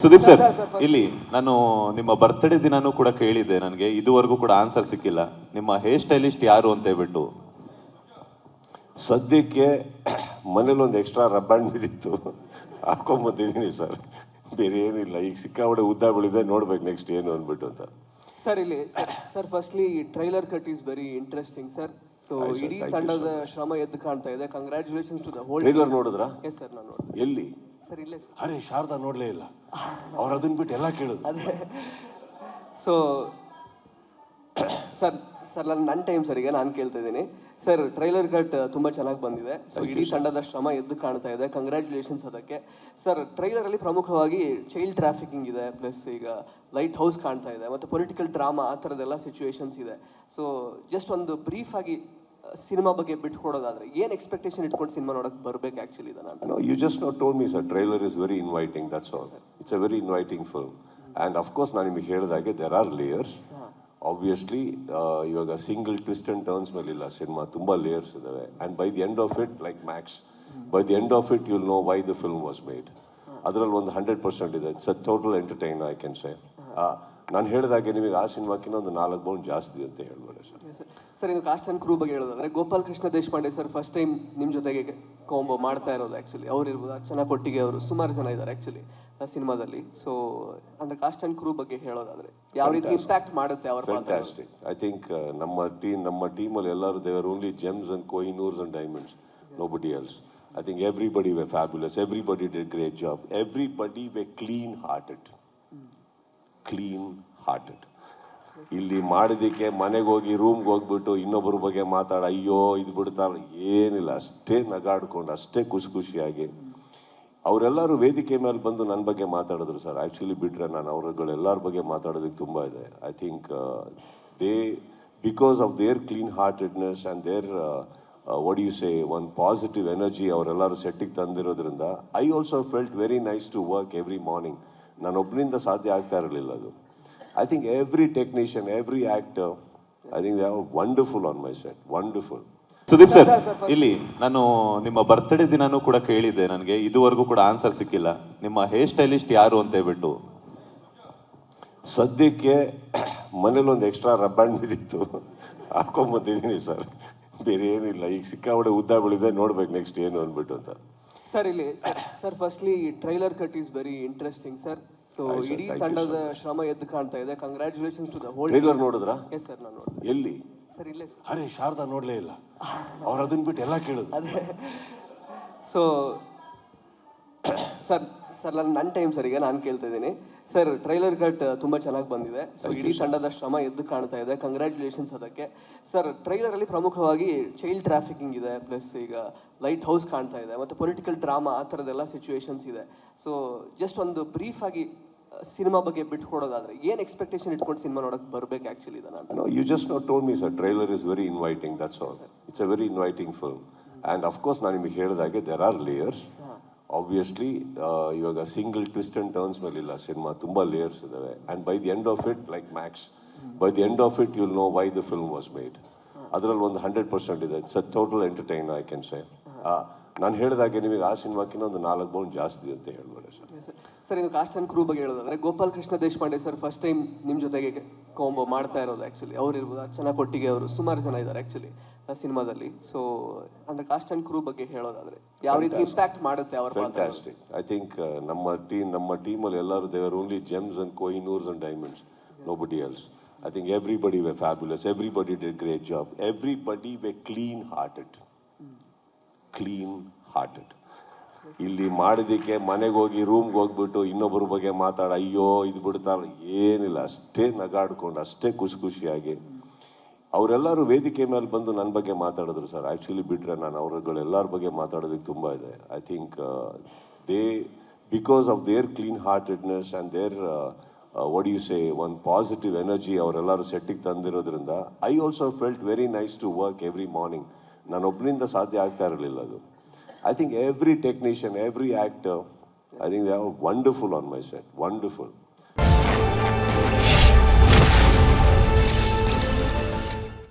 Sudeep sir, ಇಲ್ಲಿ ನಾನು ನಿಮ್ಮ ಬರ್ತ್ಡೇ ದಿನಾನೂ ಕೂಡ ಕೇಳಿದ್ದೆ. ನನಗೆ ಇದುವರೆಗೂ ಕೂಡ ಆನ್ಸರ್ ಸಿಕ್ಕಿಲ್ಲ. ನಿಮ್ಮ ಹೇರ್ ಸ್ಟೈಲಿಸ್ಟ್ ಯಾರು ಅಂತ ಹೇಳ್ಬಿಟ್ಟು. ಸದ್ಯಕ್ಕೆ ಮನೇಲಿ ಒಂದು ಎಕ್ಸ್ಟ್ರಾ ರಬ್ಬರ್ ಬಿದ್ದಿತ್ತು, ಹಾಕೊಂಬಂದಿದ್ದೀನಿ ಸರ್. ಬೇರೆ ಏನಿಲ್ಲ. ಈಗ ಸಿಕ್ಕಾಪಟ್ಟೆ ಉದ್ದ ಬೆಳಿದೆ, ನೋಡ್ಬೇಕು ನೆಕ್ಸ್ಟ್ ಏನು ಅಂದ್ಬಿಟ್ಟು ಅಂತ. ಸರ್ ಇಲ್ಲಿ sir firstly trailer cut is very interesting sir. So ಇಡೀ ತಂಡದ ಶ್ರಮ ಎದ್ದು ಕಾಣ್ತಾ ಇದೆ. Congratulations to the whole. Trailer ನೋಡಿದ್ರಾ? ಎಸ್ ಸರ್, ನಾನು ನೋಡಿದೆ. ಎಲ್ಲಿ? ಸರ್ ಇಲ್ಲೇ ಸರ್. ಅರೆ ಶಾರದಾ ನೋಡ್ಲೇ ಇಲ್ಲ. ಅವ್ರು ಅದನ್ನ ಬಿಟ್ಟು ಎಲ್ಲ ಕೇಳಿದ್ರು. ಅದೇ ಸೊ ಸರ್ ನನ್ನ ಟೈಮ್ ಸರ್, ಈಗ ನಾನು ಕೇಳ್ತಾ ಇದ್ದೀನಿ ಸರ್. ಟ್ರೈಲರ್ ಕಟ್ ತುಂಬಾ ಚೆನ್ನಾಗಿ ಬಂದಿದೆ. ಸೊ ಇಡೀ ತಂಡದ ಶ್ರಮ ಎದ್ದು ಕಾಣ್ತಾ ಇದೆ. ಕಂಗ್ರ್ಯಾಚುಲೇಷನ್ಸ್ ಅದಕ್ಕೆ. ಸರ್ ಟ್ರೈಲರ್ ಅಲ್ಲಿ ಪ್ರಮುಖವಾಗಿ ಚೈಲ್ಡ್ ಟ್ರಾಫಿಕಿಂಗ್ ಇದೆ, ಪ್ಲಸ್ ಈಗ ಲೈಟ್ ಹೌಸ್ ಕಾಣ್ತಾ ಇದೆ, ಮತ್ತೆ ಪೊಲಿಟಿಕಲ್ ಡ್ರಾಮಾ ಆ ಥರದ್ದೆಲ್ಲ ಸಿಚುವೇಶನ್ಸ್ ಇದೆ. ಸೊ ಜಸ್ಟ್ ಒಂದು ಬ್ರೀಫ್ ಆಗಿ ಸಿನಿಮಾ ಬಗ್ಗೆ ಬಿಟ್ಕೊಡೋದಾದ್ರೆ ಏನು ಎಕ್ಸ್ಪೆಕ್ಟೇಷನ್ ಇಟ್ಕೊಂಡು ಸಿನಿಮಾ ನೋಡಕ್ಕೆ ಬರ್ಬೇಕು ಆಕ್ಚುಲಿ ಇದನ್ನ ಅಂತ? No, you just now told me, sir. Trailer is very inviting. That's all. It's a very inviting film. And of course, ನಾನು ನಿಮಗೆ ಹೇಳಿದಾಗೆ there are layers. Obviously, ಇವಾಗ ಸಿಂಗಲ್ ಟ್ವಿಸ್ಟ್ ಅಂಡ್ ಟರ್ನ್ಸ್ ಮೇಲಿಲ್ಲ ಸಿನಿಮಾ, ತುಂಬಾ ಲೇಯರ್ಸ್ ಇದಾವೆ. And by the end of it, like Max, by the end of it you'll know why the film was made. ಅದರಲ್ಲಿ ಒಂದು 100% ಇದೆ. It's a total entertain, I can say. ನಾನು ಹೇಳಿದಾಗೆ ನಿಮಗೆ ಆ ಸಿನಿಮಾಕಿನ ಒಂದು 4 ಬೌಂಡ್ ಜಾಸ್ತಿ ಅಂತ ಹೇಳ್ಬೋದು ಸರ್. ಸರ್ ಇನ್ನು ಕಾಸ್ಟ್ ಅಂಡ್ ಕ್ರೂ ಬಗ್ಗೆ ಹೇಳೋದಾದ್ರೆ, Gopal Krishna Deshpande sir first time ನಿಮ್ಮ ಜೊತೆಗೆ ಕಾಂಬೋ ಮಾಡ್ತಾ ಇರೋದು ಆ್ಯಕ್ಚುಲಿ. ಅವ್ರು ಇರ್ಬೋದು, ಅರ್ಚನಾ ಕೊಟ್ಟಿಗೆ ಅವರು, ಸುಮಾರು ಜನ ಇದ್ದಾರೆ ಆ್ಯಕ್ಚುಲಿ ಸಿನಿಮಾದಲ್ಲಿ. ಸೊ ಅಂದ್ರೆ ಕಾಸ್ಟ್ ಅಂಡ್ ಕ್ರೂ ಬಗ್ಗೆ ಹೇಳೋದಾದ್ರೆ ಯಾವ ರೀತಿ ಇಂಪ್ಯಾಕ್ಟ್ ಮಾಡುತ್ತೆ ಅವ್ರ ಪಾತ್ರ? ಫ್ಯಾಂಟಾಸ್ಟಿಕ್. ಐ ಥಿಂಕ್ ನಮ್ಮ ಟೀಮಲ್ಲಿ ಎಲ್ಲರೂ they're only gems and Kohinoors and diamonds, nobody else. I think everybody were fabulous. Everybody did great job. Everybody were clean-hearted. ಇಲ್ಲಿ ಮಾಡಿದ್ದಕ್ಕೆ ಮನೆಗೆ ಹೋಗಿ ರೂಮ್ಗೆ ಹೋಗ್ಬಿಟ್ಟು ಇನ್ನೊಬ್ಬರ ಬಗ್ಗೆ ಮಾತಾಡ ಅಯ್ಯೋ ಇದು ಬಿಡ್ತಾರ ಏನಿಲ್ಲ. ಅಷ್ಟೇ ನಗಾಡ್ಕೊಂಡು, ಅಷ್ಟೇ ಖುಷಿಯಾಗಿ ಅವರೆಲ್ಲರೂ ವೇದಿಕೆ ಮೇಲೆ ಬಂದು ನನ್ನ ಬಗ್ಗೆ ಮಾತಾಡಿದ್ರು ಸರ್. ಆ್ಯಕ್ಚುಲಿ ಬಿಟ್ರೆ ನಾನು ಅವ್ರಗಳೆಲ್ಲರ ಬಗ್ಗೆ ಮಾತಾಡೋದಕ್ಕೆ ತುಂಬ ಇದೆ. I think they because of their clean heartedness and their what you say own positive energy ಅವರೆಲ್ಲರೂ ಸೆಟ್ಟಿಗೆ ತಂದಿರೋದ್ರಿಂದ I also felt very nice to work every morning. ನಾನೊಬ್ಬನಿಂದ ಸಾಧ್ಯ ಆಗ್ತಾ ಇರಲಿಲ್ಲ ಅದು. I think every technician, every actor, I think they are wonderful on my set. Wonderful. Sudeep sir, ಇಲ್ಲಿ ನಾನು ನಿಮ್ಮ ಬರ್ತ್ಡೇ ದಿನಾನೂ ಕೂಡ ಕೇಳಿದ್ದೆ. ನನಗೆ ಇದುವರೆಗೂ ಕೂಡ ಆನ್ಸರ್ ಸಿಕ್ಕಿಲ್ಲ. ನಿಮ್ಮ ಹೇರ್ ಸ್ಟೈಲಿಸ್ಟ್ ಯಾರು ಅಂತ ಹೇಳ್ಬಿಟ್ಟು. ಸದ್ಯಕ್ಕೆ ಮನೇಲಿ ಒಂದು ಎಕ್ಸ್ಟ್ರಾ ರಬ್ಬರ್ ಬಿದ್ದಿತ್ತು, ಹಾಕೊಂಬಂದಿದ್ದೀನಿ ಸರ್. ಬೇರೆ ಏನಿಲ್ಲ. ಈಗ ಸಿಕ್ಕಾಪಟ್ಟೆ ಉದ್ದ ಬೆಳಿದೆ, ನೋಡ್ಬೇಕು ನೆಕ್ಸ್ಟ್ ಏನು ಅಂದ್ಬಿಟ್ಟು ಅಂತ. ಸರ್ ಇಲ್ಲಿ sir firstly trailer cut is very interesting sir. So ಇಡೀ ತಂಡದ ಶ್ರಮ ಎದ್ದು ಕಾಣ್ತಾ ಇದೆ. Congratulations to the whole. Trailer ನೋಡಿದ್ರಾ? ಎಸ್ ಸರ್, ನಾನು ನೋಡಿದೆ. ಎಲ್ಲಿ? ಸರ್ ಇಲ್ಲೇ ಸರ್. ಅರೆ ಶಾರದಾ ನೋಡ್ಲೇ ಇಲ್ಲ. ಅವ್ರು ಅದನ್ನ ಬಿಟ್ಟು ಎಲ್ಲ ಕೇಳಿದ್ರು. ಅದೇ ಸೊ ನನ್ನ ಟೈಮ್ ಸರ್, ಈಗ ನಾನು ಕೇಳ್ತಾ ಇದ್ದೀನಿ ಸರ್. ಟ್ರೈಲರ್ ಕಟ್ ತುಂಬಾ ಚೆನ್ನಾಗಿ ಬಂದಿದೆ. ಸೊ ಇಡೀ ತಂಡದ ಶ್ರಮ ಎದ್ದು ಕಾಣ್ತಾ ಇದೆ. ಕಂಗ್ರ್ಯಾಚುಲೇಷನ್ಸ್ ಅದಕ್ಕೆ. ಸರ್ ಟ್ರೈಲರ್ ಅಲ್ಲಿ ಪ್ರಮುಖವಾಗಿ ಚೈಲ್ಡ್ ಟ್ರಾಫಿಕಿಂಗ್ ಇದೆ, ಪ್ಲಸ್ ಈಗ ಲೈಟ್ ಹೌಸ್ ಕಾಣ್ತಾ ಇದೆ, ಮತ್ತೆ ಪೊಲಿಟಿಕಲ್ ಡ್ರಾಮಾ ಆ ಥರದ್ದೆಲ್ಲ ಸಿಚುವೇಶನ್ಸ್ ಇದೆ. ಸೊ ಜಸ್ಟ್ ಒಂದು ಬ್ರೀಫ್ ಆಗಿ ಸಿನಿಮಾ ಬಗ್ಗೆ ಬಿಟ್ಕೊಡೋದಾದ್ರೆ ಏನು ಎಕ್ಸ್ಪೆಕ್ಟೇಷನ್ ಇಟ್ಕೊಂಡು ಸಿನಿಮಾ ನೋಡಕ್ಕೆ ಬರ್ಬೇಕು ಆಕ್ಚುಲಿ ಇದನ್ನ ಅಂತ? No, you just now told me, sir. Trailer is very inviting. That's all. It's a very inviting film. And of course, ನಾನು ನಿಮಗೆ ಹೇಳಿದಾಗೆ there are layers. Obviously, ಇವಾಗ ಸಿಂಗಲ್ ಟ್ವಿಸ್ಟ್ ಅಂಡ್ ಟರ್ನ್ಸ್ ಮೇಲಿಲ್ಲ ಸಿನಿಮಾ, ತುಂಬಾ ಲೇಯರ್ಸ್ ಇದಾವೆ. And by the end of it, like Max, by the end of it you'll know why the film was made. ಅದರಲ್ಲಿ ಒಂದು 100% ಇದೆ. It's a total entertain, I can say. ನಾನು ಹೇಳಿದಾಗೆ ನಿಮಗೆ ಆ ಸಿನಿಮಾಕಿನ ಒಂದು 4 ಬೌಂಡ್ ಜಾಸ್ತಿ ಅಂತ ಹೇಳ್ಬೋದು ಸರ್. ಸರ್ ಇನ್ನು ಕಾಸ್ಟ್ ಅಂಡ್ ಕ್ರೂ ಬಗ್ಗೆ ಹೇಳೋದಾದ್ರೆ, Gopal Krishna Deshpande sir first time ನಿಮ್ಮ ಜೊತೆಗೆ ಕಾಂಬೋ ಮಾಡ್ತಾ ಇರೋದು ಆ್ಯಕ್ಚುಲಿ. ಅವ್ರು ಇರ್ಬೋದು, ಅರ್ಚನಾ ಕೊಟ್ಟಿಗೆ ಅವರು, ಸುಮಾರು ಜನ ಇದ್ದಾರೆ ಆ್ಯಕ್ಚುಲಿ ಸಿನಿಮಾದಲ್ಲಿ. ಸೊ ಅಂದ್ರೆ ಕಾಸ್ಟ್ ಅಂಡ್ ಕ್ರೂ ಬಗ್ಗೆ ಹೇಳೋದಾದ್ರೆ ಯಾವ ರೀತಿ ಇಂಪ್ಯಾಕ್ಟ್ ಮಾಡುತ್ತೆ ಅವ್ರ ಪಾತ್ರ? ಫ್ಯಾಂಟಾಸ್ಟಿಕ್. ಐ ಥಿಂಕ್ ನಮ್ಮ ಟೀಮಲ್ಲಿ ಎಲ್ಲರೂ they're only gems and Kohinoors and diamonds, nobody else. I think everybody were fabulous. Everybody did great job. Everybody were clean-hearted. ಇಲ್ಲಿ ಮಾಡಿದ್ದಕ್ಕೆ ಮನೆಗೆ ಹೋಗಿ ರೂಮ್ಗೆ ಹೋಗ್ಬಿಟ್ಟು ಇನ್ನೊಬ್ಬರ ಬಗ್ಗೆ ಮಾತಾಡ ಅಯ್ಯೋ ಇದು ಬಿಡ್ತಾರ ಏನಿಲ್ಲ. ಅಷ್ಟೇ ನಗಾಡ್ಕೊಂಡು, ಅಷ್ಟೇ ಖುಷಿಯಾಗಿ ಅವರೆಲ್ಲರೂ ವೇದಿಕೆ ಮೇಲೆ ಬಂದು ನನ್ನ ಬಗ್ಗೆ ಮಾತಾಡಿದ್ರು ಸರ್. ಆ್ಯಕ್ಚುಲಿ ಬಿಟ್ರೆ ನಾನು ಅವ್ರಗಳೆಲ್ಲರ ಬಗ್ಗೆ ಮಾತಾಡೋದಕ್ಕೆ ತುಂಬ ಇದೆ. I think they because of their clean heartedness and their what you say own positive energy ಅವರೆಲ್ಲರೂ ಸೆಟ್ಟಿಗೆ ತಂದಿರೋದ್ರಿಂದ I also felt very nice to work every morning. ನಾನೊಬ್ಬನಿಂದ ಸಾಧ್ಯ ಆಗ್ತಾ ಇರಲಿಲ್ಲ ಅದು. I think every technician, every actor, I think they are wonderful on my set. Wonderful.